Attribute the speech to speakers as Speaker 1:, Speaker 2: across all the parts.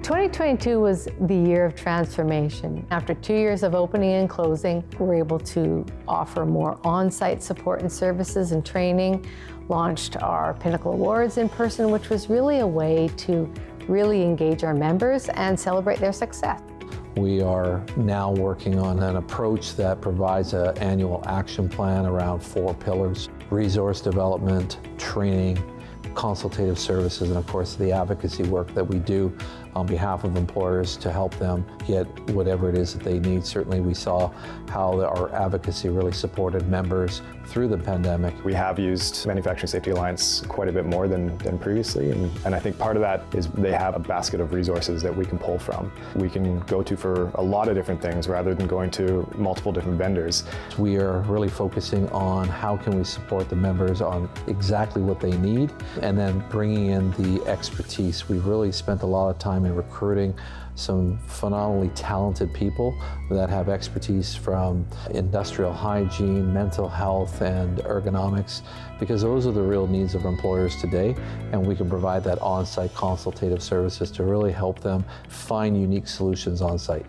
Speaker 1: 2022 was the year of transformation. After 2 years of opening and closing, we were able to offer more on-site support and services and training, launched our Pinnacle Awards in person, which was really a way to really engage our members and celebrate their success.
Speaker 2: We are now working on an approach that provides an annual action plan around 4 pillars: resource development, training, consultative services, and of course the advocacy work that we do on behalf of employers to help them get whatever it is that they need. Certainly we saw how our advocacy really supported members through the pandemic.
Speaker 3: We have used Manufacturing Safety Alliance quite a bit more than previously, and I think part of that is they have a basket of resources that we can pull from. We can go to for a lot of different things rather than going to multiple different vendors.
Speaker 2: We are really focusing on how can we support the members on exactly what they need, and then bringing in the expertise. We've really spent a lot of time in recruiting some phenomenally talented people that have expertise from industrial hygiene, mental health, and ergonomics, because those are the real needs of employers today, and we can provide that on-site consultative services to really help them find unique solutions on-site.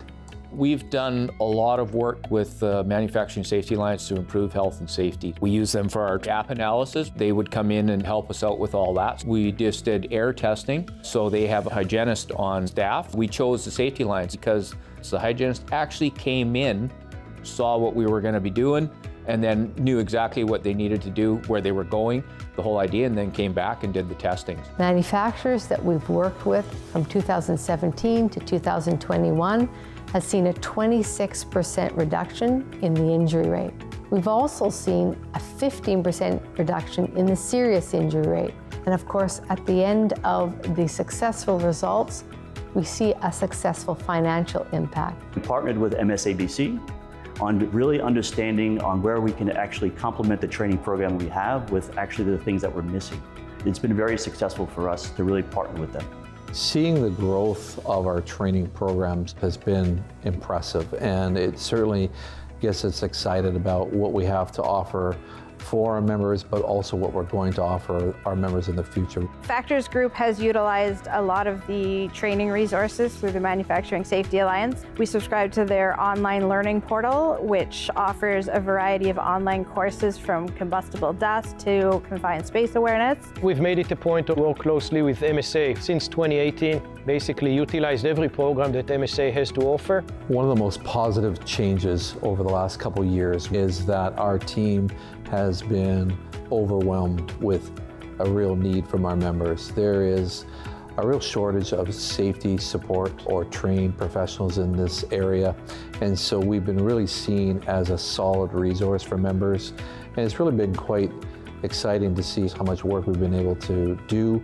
Speaker 4: We've done a lot of work with the Manufacturing Safety Alliance to improve health and safety. We use them for our gap analysis. They would come in and help us out with all that. We just did air testing, so they have a hygienist on staff. We chose the Safety Alliance because the hygienist actually came in, saw what we were going to be doing, and then knew exactly what they needed to do, where they were going, the whole idea, and then came back and did the testing.
Speaker 1: Manufacturers that we've worked with from 2017 to 2021 has seen a 26% reduction in the injury rate. We've also seen a 15% reduction in the serious injury rate. And of course, at the end of the successful results, we see a successful financial impact.
Speaker 5: We partnered with MSABC on really understanding on where we can actually complement the training program we have with actually the things that we're missing. It's been very successful for us to really partner with them.
Speaker 2: Seeing the growth of our training programs has been impressive, and it certainly gets us excited about what we have to offer for our members, but also what we're going to offer our members in the future.
Speaker 6: Factors Group has utilized a lot of the training resources through the Manufacturing Safety Alliance. We subscribe to their online learning portal, which offers a variety of online courses from combustible dust to confined space awareness.
Speaker 7: We've made it a point to work closely with MSA since 2018, basically utilized every program that MSA has to offer.
Speaker 2: One of the most positive changes over the last couple of years is that our team has been overwhelmed with a real need from our members. There is a real shortage of safety support or trained professionals in this area, and so we've been really seen as a solid resource for members, and it's really been quite exciting to see how much work we've been able to do.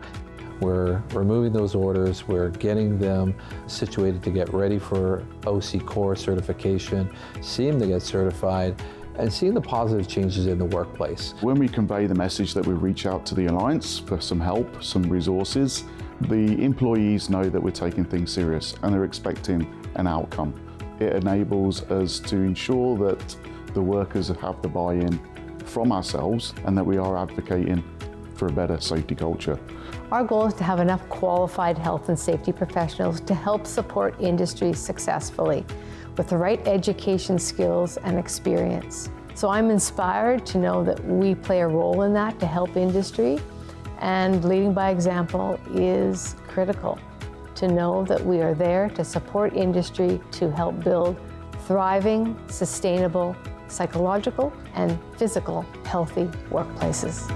Speaker 2: We're removing those orders, we're getting them situated to get ready for OC Core certification, seeing them to get certified, and seeing the positive changes in the workplace.
Speaker 8: When we convey the message that we reach out to the Alliance for some help, some resources, the employees know that we're taking things serious and they're expecting an outcome. It enables us to ensure that the workers have the buy-in from ourselves and that we are advocating for a better safety culture.
Speaker 1: Our goal is to have enough qualified health and safety professionals to help support industry successfully with the right education, skills, and experience. So I'm inspired to know that we play a role in that to help industry, and leading by example is critical. To know that we are there to support industry to help build thriving, sustainable, psychological, and physical healthy workplaces.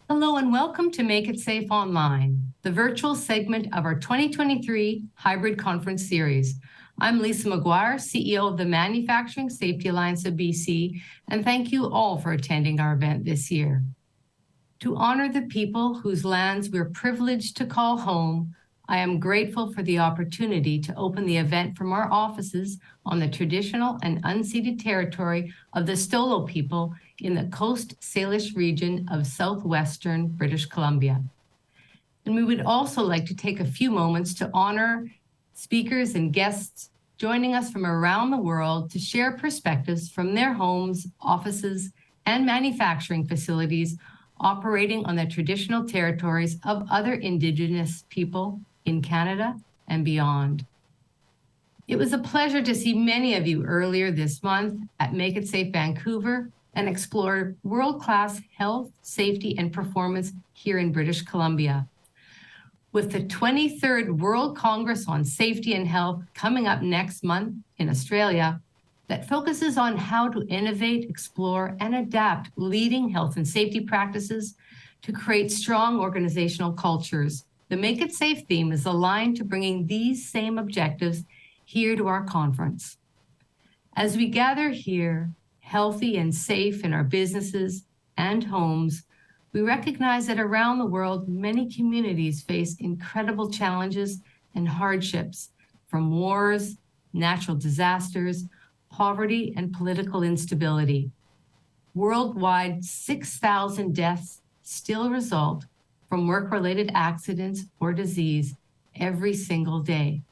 Speaker 9: Hello and welcome to Make It Safe Online, the virtual segment of our 2023 hybrid conference series. I'm Lisa McGuire, CEO of the Manufacturing Safety Alliance of BC, and thank you all for attending our event this year. To honor the people whose lands we're privileged to call home, I am grateful for the opportunity to open the event from our offices on the traditional and unceded territory of the Stolo people in the Coast Salish region of southwestern British Columbia. And we would also like to take a few moments to honor speakers and guests joining us from around the world to share perspectives from their homes, offices, and manufacturing facilities operating on the traditional territories of other Indigenous people in Canada and beyond. It was a pleasure to see many of you earlier this month at Make It Safe Vancouver and explore world-class health, safety, and performance here in British Columbia. With the 23rd World Congress on Safety and Health coming up next month in Australia, that focuses on how to innovate, explore, and adapt leading health and safety practices to create strong organizational cultures. The Make It Safe theme is aligned to bringing these same objectives here to our conference. As we gather here, healthy and safe in our businesses and homes, we recognize that around the world, many communities face incredible challenges and hardships from wars, natural disasters, poverty, and political instability. Worldwide, 6,000 deaths still result from work-related accidents or disease every single day.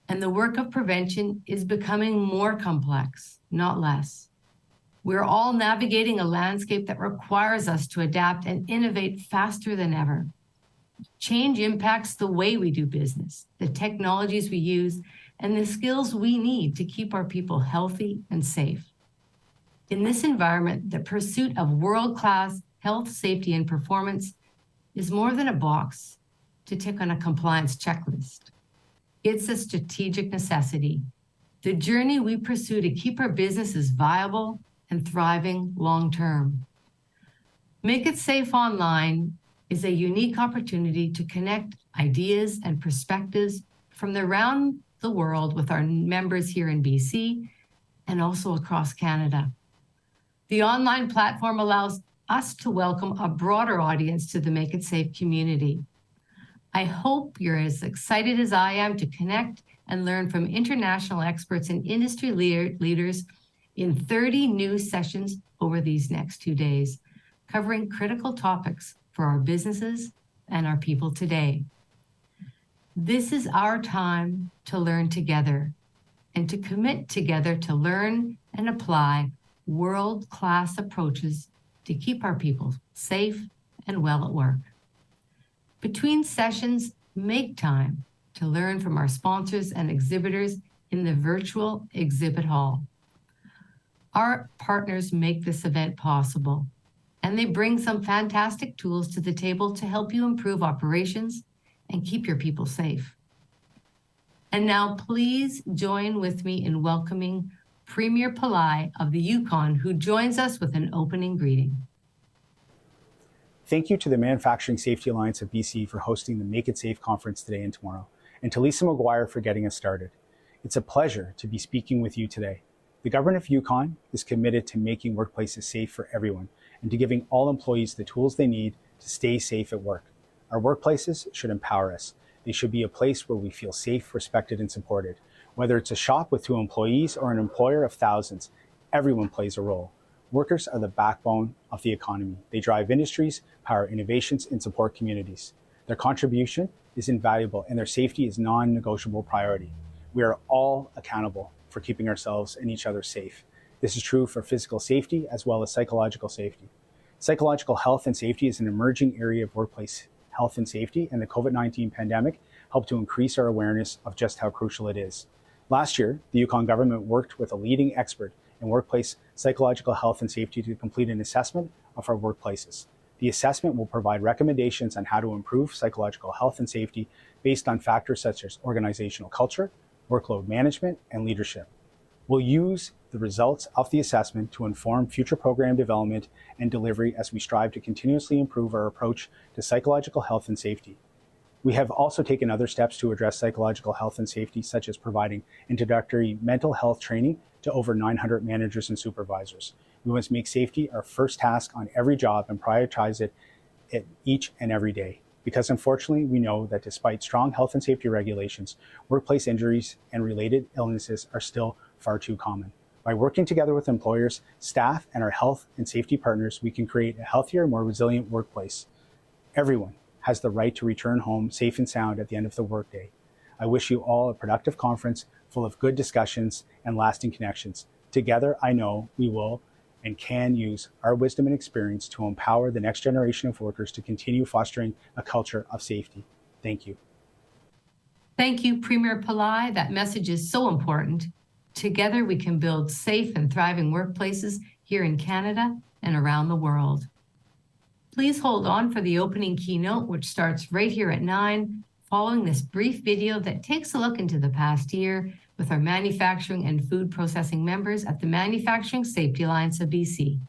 Speaker 9: And the work of prevention is becoming more complex, not less. We're all navigating a landscape that requires us to adapt and innovate faster than ever. Change impacts the way we do business, the technologies we use, and the skills we need to keep our people healthy and safe. In this environment, the pursuit of world-class health, safety, and performance is more than a box to tick on a compliance checklist. It's a strategic necessity, the journey we pursue to keep our businesses viable and thriving long-term. Make It Safe Online is a unique opportunity to connect ideas and perspectives from around the world with our members here in BC and also across Canada. The online platform allows us to welcome a broader audience to the Make It Safe community. I hope you're as excited as I am to connect and learn from international experts and industry leaders in 30 new sessions over these next 2 days, covering critical topics for our businesses and our people today. This is our time to learn together and to commit together to learn and apply world-class approaches to keep our people safe and well at work. Between sessions, make time to learn from our sponsors and exhibitors in the virtual exhibit hall. Our partners make this event possible, and they bring some fantastic tools to the table to help you improve operations and keep your people safe. And now please join with me in welcoming Premier Pillai of the Yukon, who joins us with an opening greeting.
Speaker 10: Thank you to the Manufacturing Safety Alliance of BC for hosting the Make It Safe conference today and tomorrow, and to Lisa McGuire for getting us started. It's a pleasure to be speaking with you today. The government of Yukon is committed to making workplaces safe for everyone and to giving all employees the tools they need to stay safe at work. Our workplaces should empower us. They should be a place where we feel safe, respected, and supported. Whether it's a shop with 2 employees or an employer of thousands, everyone plays a role. Workers are the backbone of the economy. They drive industries, power innovations, and support communities. Their contribution is invaluable, and their safety is non-negotiable priority. We are all accountable for keeping ourselves and each other safe. This is true for physical safety as well as psychological safety. Psychological health and safety is an emerging area of workplace health and safety, and the COVID-19 pandemic helped to increase our awareness of just how crucial it is. Last year, the Yukon government worked with a leading expert in workplace psychological health and safety to complete an assessment of our workplaces. The assessment will provide recommendations on how to improve psychological health and safety based on factors such as organizational culture, workload management, and leadership. We'll use the results of the assessment to inform future program development and delivery as we strive to continuously improve our approach to psychological health and safety. We have also taken other steps to address psychological health and safety, such as providing introductory mental health training to over 900 managers and supervisors. We must make safety our first task on every job and prioritize it each and every day. Because unfortunately, we know that despite strong health and safety regulations, workplace injuries and related illnesses are still far too common. By working together with employers, staff, and our health and safety partners, we can create a healthier, more resilient workplace. Everyone has the right to return home safe and sound at the end of the workday. I wish you all a productive conference full of good discussions and lasting connections. Together, I know we will and can use our wisdom and experience to empower the next generation of workers to continue fostering a culture of safety. Thank you.
Speaker 9: Thank you, Premier Pillai. That message is so important. Together, we can build safe and thriving workplaces here in Canada and around the world. Please hold on for the opening keynote, which starts right here at 9, following this brief video that takes a look into the past year with our manufacturing and food processing members at the Manufacturing Safety Alliance of BC.